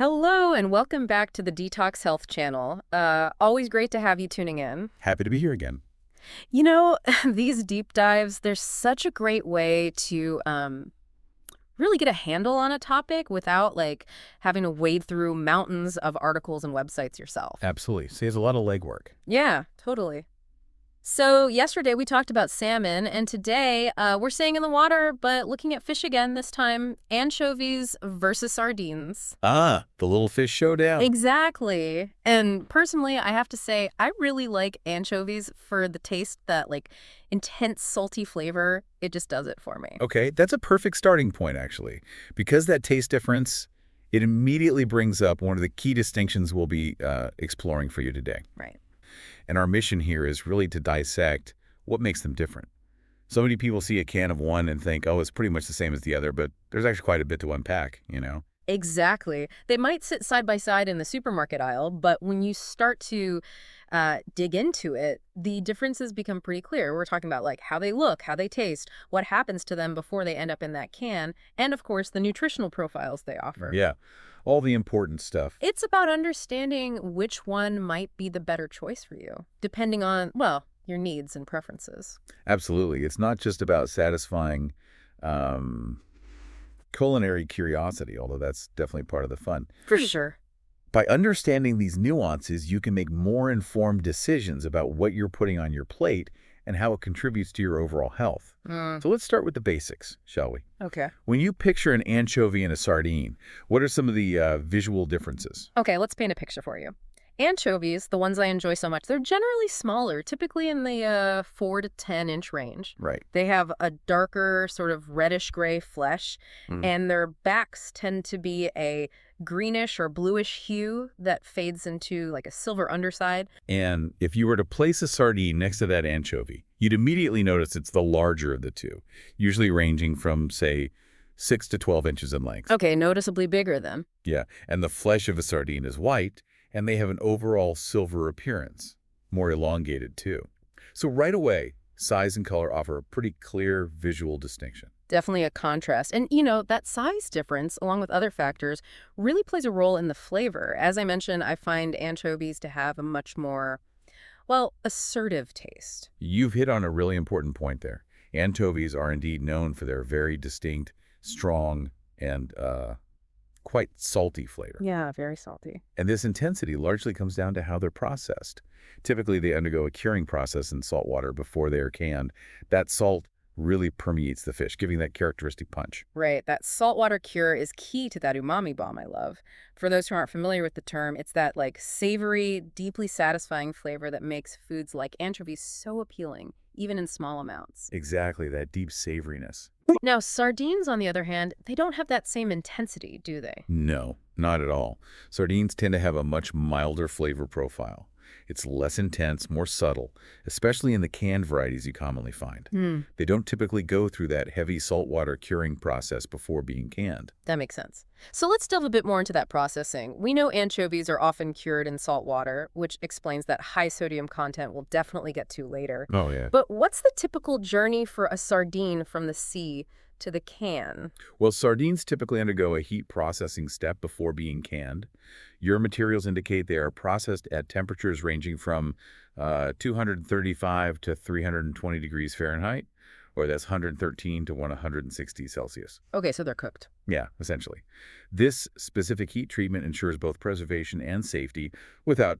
Hello and welcome back to the Detox Health channel. Always great to have you tuning in. Happy to be here again. You know, these deep dives, they're such a great way to really get a handle on a topic without having to wade through mountains of articles and websites yourself. Absolutely. Saves a lot of legwork. Yeah, totally. So yesterday we talked about salmon, and today we're staying in the water, but looking at fish again, this time anchovies versus sardines. Ah, the little fish showdown. Exactly. And personally, I have to say, I really like anchovies for the taste, that intense salty flavor. It just does it for me. Okay, that's a perfect starting point, actually. Because that taste difference, it immediately brings up one of the key distinctions we'll be exploring for you today. Right. And our mission here is really to dissect what makes them different. So many people see a can of one and think, oh, it's pretty much the same as the other, but there's actually quite a bit to unpack. Exactly. They might sit side by side in the supermarket aisle, but when you start to dig into it, the differences become pretty clear. We're talking about how they look, how they taste, what happens to them before they end up in that can, and of course, the nutritional profiles they offer. Yeah, all the important stuff. It's about understanding which one might be the better choice for you, depending on, well, your needs and preferences. Absolutely. It's not just about satisfying culinary curiosity, although that's definitely part of the fun. For sure. By understanding these nuances, you can make more informed decisions about what you're putting on your plate and how it contributes to your overall health. So let's start with the basics, shall we? Okay. When you picture an anchovy and a sardine, what are some of the visual differences? Okay, let's paint a picture for you. Anchovies, the ones I enjoy so much, they're generally smaller, typically in the 4 to 10-inch range. Right. They have a darker, sort of reddish-gray flesh, and their backs tend to be a greenish or bluish hue that fades into a silver underside. And if you were to place a sardine next to that anchovy, you'd immediately notice it's the larger of the two, usually ranging from, say, 6 to 12 inches in length. Okay, noticeably bigger then. Yeah, and the flesh of a sardine is white, and they have an overall silver appearance, more elongated too. So right away, size and color offer a pretty clear visual distinction. Definitely a contrast. And, that size difference, along with other factors, really plays a role in the flavor. As I mentioned, I find anchovies to have a much more, well, assertive taste. You've hit on a really important point there. Anchovies are indeed known for their very distinct, strong, and quite salty flavor. Yeah, very salty. And this intensity largely comes down to how they're processed. Typically, they undergo a curing process in salt water before they are canned. That salt really permeates the fish, giving that characteristic punch. Right. That saltwater cure is key to that umami bomb I love. For those who aren't familiar with the term, it's that savory, deeply satisfying flavor that makes foods like anchovies so appealing, even in small amounts. Exactly, that deep savoriness. Now, sardines, on the other hand, they don't have that same intensity, do they? No, not at all. Sardines tend to have a much milder flavor profile. It's less intense, more subtle, especially in the canned varieties you commonly find. They don't typically go through that heavy saltwater curing process before being canned. That makes sense. So let's delve a bit more into that processing. We know anchovies are often cured in salt water, which explains that high sodium content we'll definitely get to later. Oh, yeah. But what's the typical journey for a sardine from the sea to the can? Well, sardines typically undergo a heat processing step before being canned. Your materials indicate they are processed at temperatures ranging from 235 to 320 degrees Fahrenheit, or that's 113 to 160 Celsius. Okay, so they're cooked. Yeah, essentially. This specific heat treatment ensures both preservation and safety without,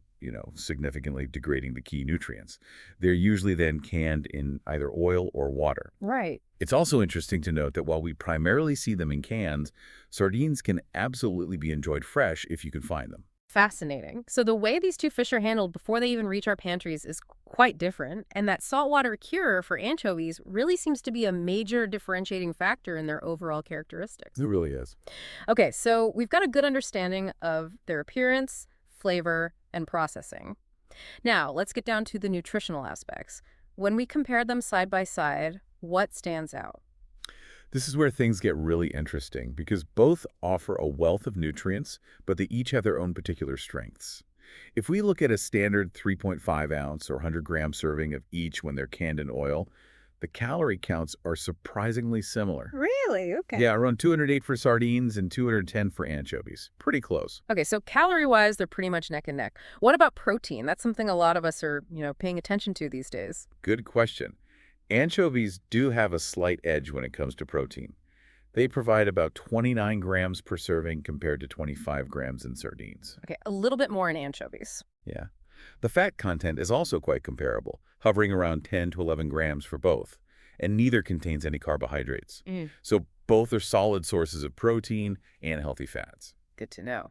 significantly degrading the key nutrients. They're usually then canned in either oil or water. Right. It's also interesting to note that while we primarily see them in cans, sardines can absolutely be enjoyed fresh if you can find them. Fascinating. So the way these two fish are handled before they even reach our pantries is quite different, and that saltwater cure for anchovies really seems to be a major differentiating factor in their overall characteristics. It really is. Okay, so we've got a good understanding of their appearance, flavor, and processing. Now, let's get down to the nutritional aspects. When we compare them side by side, what stands out? This is where things get really interesting because both offer a wealth of nutrients, but they each have their own particular strengths. If we look at a standard 3.5 ounce or 100-gram serving of each when they're canned in oil, The calorie counts are surprisingly similar. Really? Okay. Yeah, around 208 for sardines and 210 for anchovies. Pretty close. Okay, so calorie-wise, they're pretty much neck and neck. What about protein? That's something a lot of us are, paying attention to these days. Good question. Anchovies do have a slight edge when it comes to protein. They provide about 29 grams per serving compared to 25 grams in sardines. Okay, a little bit more in anchovies. Yeah. The fat content is also quite comparable, hovering around 10 to 11 grams for both, and neither contains any carbohydrates. So both are solid sources of protein and healthy fats. Good to know.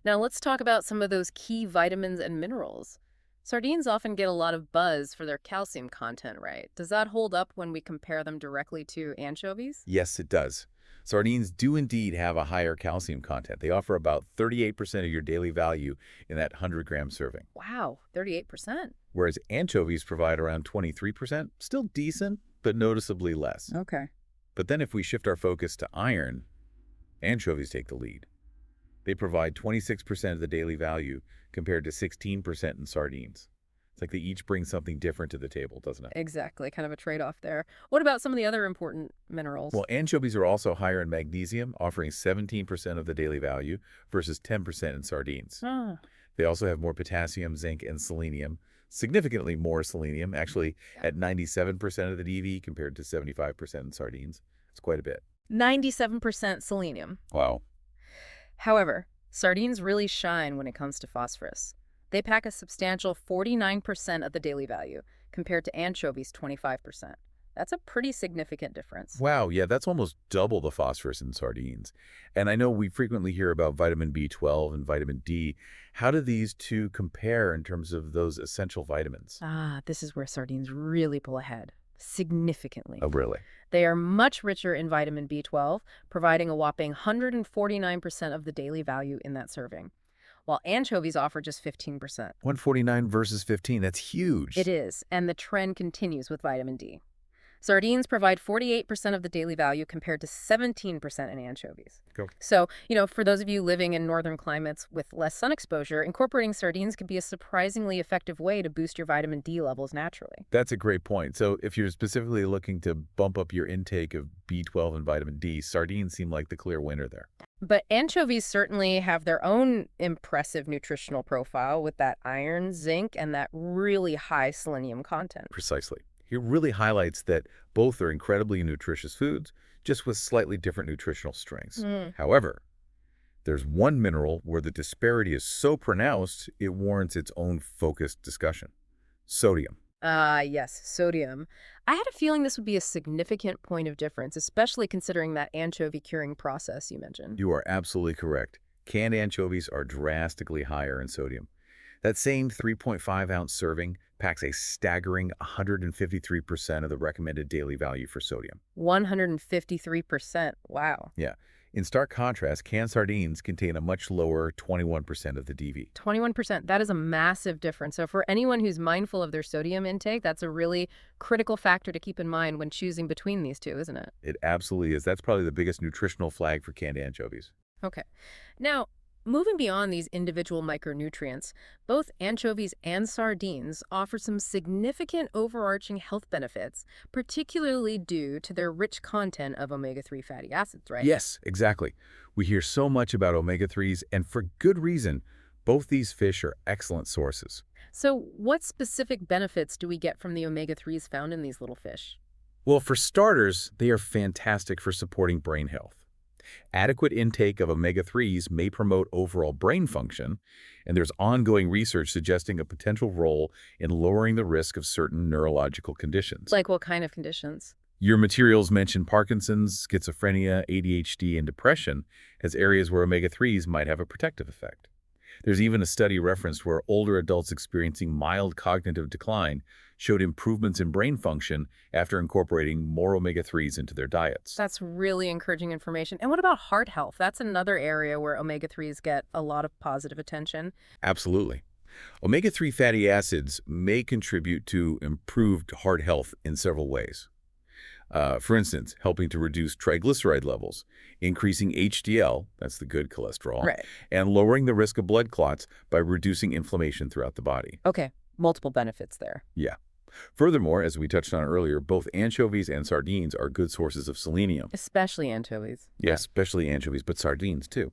Now let's talk about some of those key vitamins and minerals. Sardines often get a lot of buzz for their calcium content, right? Does that hold up when we compare them directly to anchovies? Yes, it does. Sardines do indeed have a higher calcium content. They offer about 38% of your daily value in that 100-gram serving, Wow, 38%. whereas anchovies provide around 23%, still decent, but noticeably less. Okay. But then if we shift our focus to iron, anchovies take the lead. They provide 26% of the daily value compared to 16% in sardines. It's like they each bring something different to the table, doesn't it? Exactly, kind of a trade-off there. What about some of the other important minerals? Well, anchovies are also higher in magnesium, offering 17% of the daily value versus 10% in sardines. Ah, They also have more potassium, zinc, and selenium, significantly more selenium, actually at 97% of the DV compared to 75% in sardines. It's quite a bit. 97% selenium. Wow. However, sardines really shine when it comes to phosphorus. They pack a substantial 49% of the daily value, compared to anchovies' 25%. That's a pretty significant difference. Wow, yeah, that's almost double the phosphorus in sardines. And I know we frequently hear about vitamin B12 and vitamin D. How do these two compare in terms of those essential vitamins? Ah, this is where sardines really pull ahead, significantly. Oh, really? They are much richer in vitamin B12, providing a whopping 149% of the daily value in that serving, while anchovies offer just 15%. 149 versus 15, that's huge. It is, and the trend continues with vitamin D. Sardines provide 48% of the daily value compared to 17% in anchovies. Go. So, for those of you living in northern climates with less sun exposure, incorporating sardines can be a surprisingly effective way to boost your vitamin D levels naturally. That's a great point. So if you're specifically looking to bump up your intake of B12 and vitamin D, sardines seem like the clear winner there. But anchovies certainly have their own impressive nutritional profile with that iron, zinc, and that really high selenium content. Precisely. It really highlights that both are incredibly nutritious foods, just with slightly different nutritional strengths. However, there's one mineral where the disparity is so pronounced, it warrants its own focused discussion. Sodium. Yes, sodium. I had a feeling this would be a significant point of difference, especially considering that anchovy curing process you mentioned. You are absolutely correct. Canned anchovies are drastically higher in sodium. That same 3.5-ounce serving packs a staggering 153% of the recommended daily value for sodium. 153%. Wow. Yeah. In stark contrast, canned sardines contain a much lower 21% of the DV. 21%. That is a massive difference. So for anyone who's mindful of their sodium intake, that's a really critical factor to keep in mind when choosing between these two, isn't it? It absolutely is. That's probably the biggest nutritional flag for canned anchovies. Okay. Now, moving beyond these individual micronutrients, both anchovies and sardines offer some significant overarching health benefits, particularly due to their rich content of omega-3 fatty acids, right? Yes, exactly. We hear so much about omega-3s, and for good reason. Both these fish are excellent sources. So what specific benefits do we get from the omega-3s found in these little fish? Well, for starters, they are fantastic for supporting brain health. Adequate intake of omega-3s may promote overall brain function, and there's ongoing research suggesting a potential role in lowering the risk of certain neurological conditions. Like what kind of conditions? Your materials mention Parkinson's, schizophrenia, ADHD, and depression as areas where omega-3s might have a protective effect. There's even a study referenced where older adults experiencing mild cognitive decline showed improvements in brain function after incorporating more omega-3s into their diets. That's really encouraging information. And what about heart health? That's another area where omega-3s get a lot of positive attention. Absolutely. Omega-3 fatty acids may contribute to improved heart health in several ways. For instance, helping to reduce triglyceride levels, increasing HDL, that's the good cholesterol, Right. and lowering the risk of blood clots by reducing inflammation throughout the body. Okay, multiple benefits there. Yeah. Furthermore, as we touched on earlier, both anchovies and sardines are good sources of selenium. Especially anchovies. Yes, especially anchovies, but sardines too.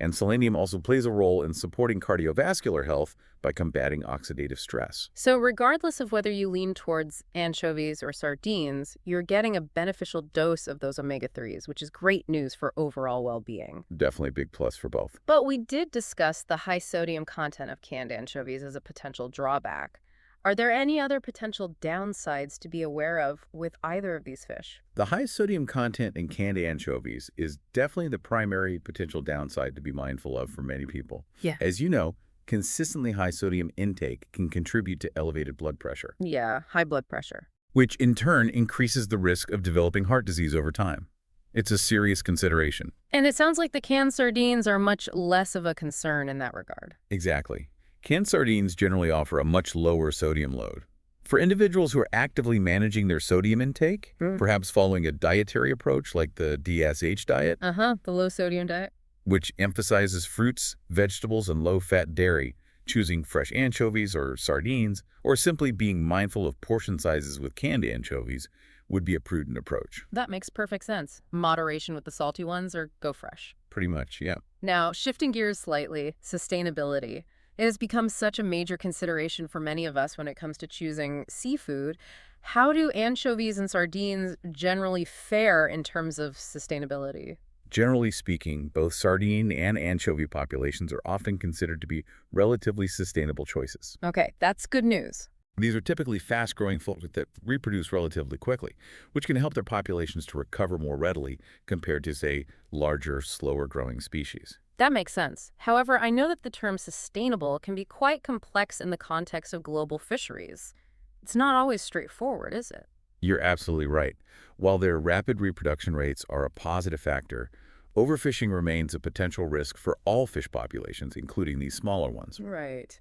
And selenium also plays a role in supporting cardiovascular health by combating oxidative stress. So regardless of whether you lean towards anchovies or sardines, you're getting a beneficial dose of those omega-3s, which is great news for overall well-being. Definitely a big plus for both. But we did discuss the high sodium content of canned anchovies as a potential drawback. Are there any other potential downsides to be aware of with either of these fish? The high sodium content in canned anchovies is definitely the primary potential downside to be mindful of for many people. Yeah. As you know, consistently high sodium intake can contribute to elevated blood pressure, Yeah, high blood pressure. which in turn increases the risk of developing heart disease over time. It's a serious consideration. And it sounds like the canned sardines are much less of a concern in that regard. Exactly. Canned sardines generally offer a much lower sodium load. For individuals who are actively managing their sodium intake, perhaps following a dietary approach like the DSH diet, The low sodium diet. which emphasizes fruits, vegetables, and low-fat dairy, choosing fresh anchovies or sardines, or simply being mindful of portion sizes with canned anchovies would be a prudent approach. That makes perfect sense. Moderation with the salty ones or go fresh. Pretty much, yeah. Now, shifting gears slightly, sustainability. It has become such a major consideration for many of us when it comes to choosing seafood. How do anchovies and sardines generally fare in terms of sustainability? Generally speaking, both sardine and anchovy populations are often considered to be relatively sustainable choices. Okay, that's good news. These are typically fast-growing floats that reproduce relatively quickly, which can help their populations to recover more readily compared to, say, larger, slower-growing species. That makes sense. However, I know that the term sustainable can be quite complex in the context of global fisheries. It's not always straightforward, is it? You're absolutely right. While their rapid reproduction rates are a positive factor, overfishing remains a potential risk for all fish populations, including these smaller ones. Right.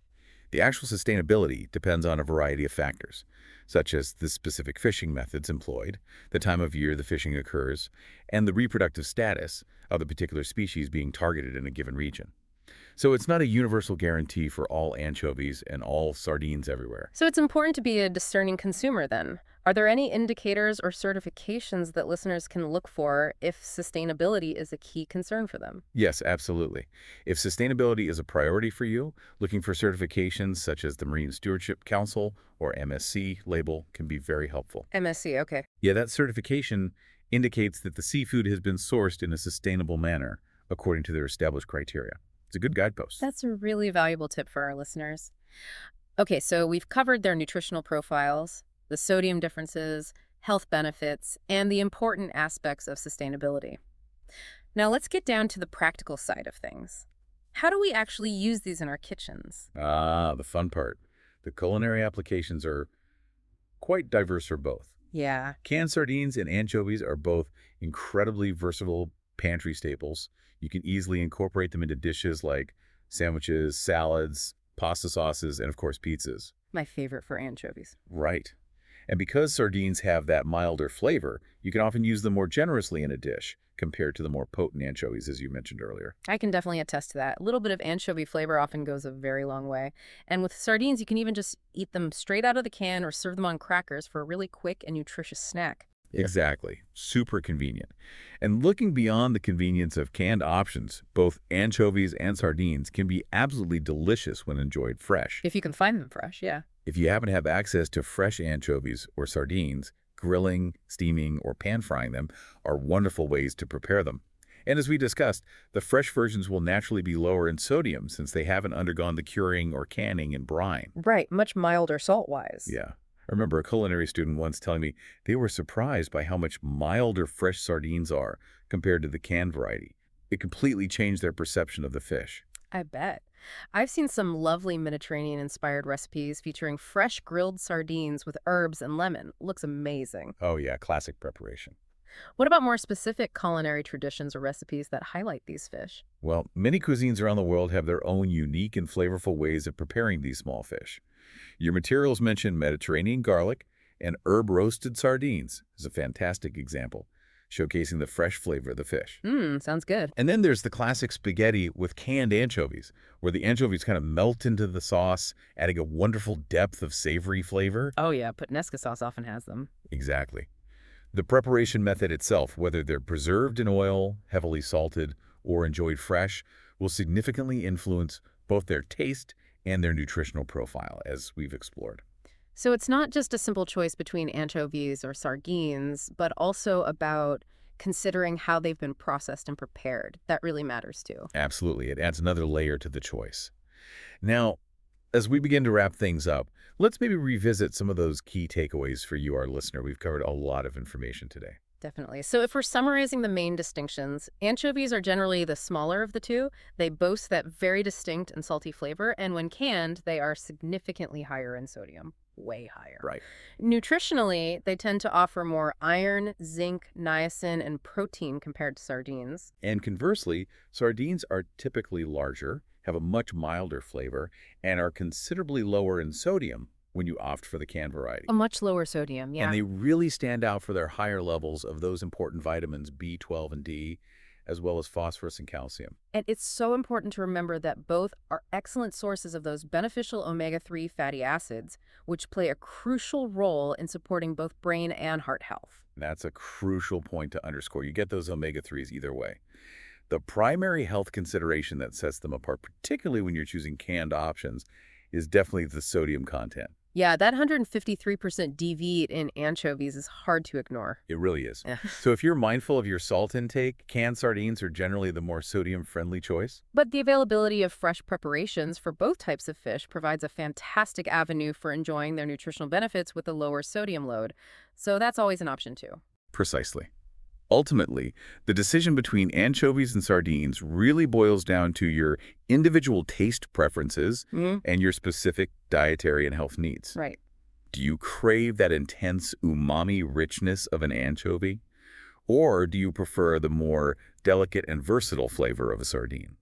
The actual sustainability depends on a variety of factors, such as the specific fishing methods employed, the time of year the fishing occurs, and the reproductive status of the particular species being targeted in a given region. So it's not a universal guarantee for all anchovies and all sardines everywhere. So it's important to be a discerning consumer then. Are there any indicators or certifications that listeners can look for if sustainability is a key concern for them? Yes, absolutely. If sustainability is a priority for you, looking for certifications such as the Marine Stewardship Council or MSC label can be very helpful. MSC, okay. Yeah, that certification indicates that the seafood has been sourced in a sustainable manner according to their established criteria. It's a good guidepost. That's a really valuable tip for our listeners. Okay, so we've covered their nutritional profiles, the sodium differences, health benefits, and the important aspects of sustainability. Now let's get down to the practical side of things. How do we actually use these in our kitchens? Ah, the fun part. The culinary applications are quite diverse for both. Yeah. Canned sardines and anchovies are both incredibly versatile pantry staples. You can easily incorporate them into dishes like sandwiches, salads, pasta sauces, and of course pizzas. My favorite for anchovies. Right. And because sardines have that milder flavor, you can often use them more generously in a dish compared to the more potent anchovies, as you mentioned earlier. I can definitely attest to that. A little bit of anchovy flavor often goes a very long way. And with sardines, you can even just eat them straight out of the can or serve them on crackers for a really quick and nutritious snack. Exactly. Super convenient. And looking beyond the convenience of canned options, both anchovies and sardines can be absolutely delicious when enjoyed fresh. If you can find them fresh, yeah. If you happen to have access to fresh anchovies or sardines, grilling, steaming, or pan-frying them are wonderful ways to prepare them. And as we discussed, the fresh versions will naturally be lower in sodium since they haven't undergone the curing or canning in brine. Right, much milder salt-wise. Yeah. I remember a culinary student once telling me they were surprised by how much milder fresh sardines are compared to the canned variety. It completely changed their perception of the fish. I bet. I've seen some lovely Mediterranean-inspired recipes featuring fresh grilled sardines with herbs and lemon. Looks amazing. Oh yeah, classic preparation. What about more specific culinary traditions or recipes that highlight these fish? Well, many cuisines around the world have their own unique and flavorful ways of preparing these small fish. Your materials mentioned Mediterranean garlic and herb-roasted sardines is a fantastic example. showcasing the fresh flavor of the fish. Sounds good. And then there's the classic spaghetti with canned anchovies, where the anchovies kind of melt into the sauce, adding a wonderful depth of savory flavor. Oh yeah, puttanesca sauce often has them. Exactly. The preparation method itself, whether they're preserved in oil, heavily salted, or enjoyed fresh, will significantly influence both their taste and their nutritional profile, as we've explored. So it's not just a simple choice between anchovies or sardines, but also about considering how they've been processed and prepared. That really matters too. Absolutely. It adds another layer to the choice. Now, as we begin to wrap things up, let's maybe revisit some of those key takeaways for you, our listener. We've covered a lot of information today. Definitely. So if we're summarizing the main distinctions, anchovies are generally the smaller of the two. They boast that very distinct and salty flavor, and when canned, they are significantly higher in sodium. Way higher. Right. Nutritionally, they tend to offer more iron, zinc, niacin, and protein compared to sardines. And conversely, sardines are typically larger, have a much milder flavor, and are considerably lower in sodium when you opt for the canned variety. A much lower sodium, yeah. And they really stand out for their higher levels of those important vitamins B12 and D, as well as phosphorus and calcium. And it's so important to remember that both are excellent sources of those beneficial omega-3 fatty acids, which play a crucial role in supporting both brain and heart health. That's a crucial point to underscore. You get those omega-3s either way. The primary health consideration that sets them apart, particularly when you're choosing canned options, is definitely the sodium content. Yeah, that 153% DV in anchovies is hard to ignore. It really is. Yeah. So if you're mindful of your salt intake, canned sardines are generally the more sodium-friendly choice. But the availability of fresh preparations for both types of fish provides a fantastic avenue for enjoying their nutritional benefits with a lower sodium load. So that's always an option too. Precisely. Ultimately, the decision between anchovies and sardines really boils down to your individual taste preferences and your specific dietary and health needs. Right. Do you crave that intense umami richness of an anchovy? Or do you prefer the more delicate and versatile flavor of a sardine?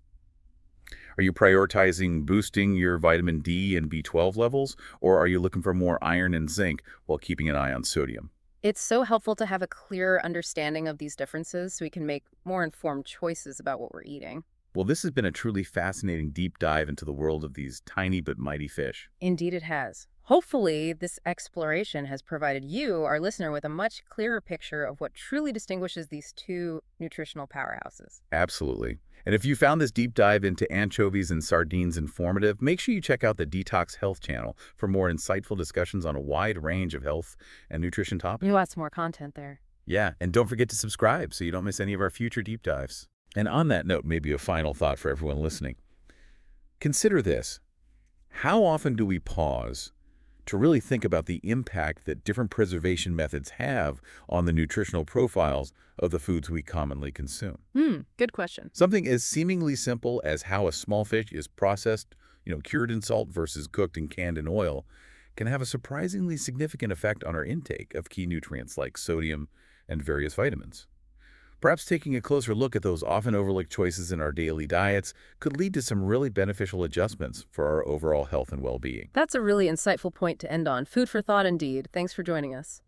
Are you prioritizing boosting your vitamin D and B12 levels, or are you looking for more iron and zinc while keeping an eye on sodium? It's so helpful to have a clearer understanding of these differences so we can make more informed choices about what we're eating. Well, this has been a truly fascinating deep dive into the world of these tiny but mighty fish. Indeed it has. Hopefully, this exploration has provided you, our listener, with a much clearer picture of what truly distinguishes these two nutritional powerhouses. Absolutely. And if you found this deep dive into anchovies and sardines informative, make sure you check out the Detox Health channel for more insightful discussions on a wide range of health and nutrition topics. Lots more content there. Yeah, and don't forget to subscribe so you don't miss any of our future deep dives. And on that note, maybe a final thought for everyone listening. Consider this. How often do we pause to really think about the impact that different preservation methods have on the nutritional profiles of the foods we commonly consume? Good question. Something as seemingly simple as how a small fish is processed, cured in salt versus cooked and canned in oil, can have a surprisingly significant effect on our intake of key nutrients like sodium and various vitamins. Perhaps taking a closer look at those often overlooked choices in our daily diets could lead to some really beneficial adjustments for our overall health and well-being. That's a really insightful point to end on. Food for thought indeed. Thanks for joining us.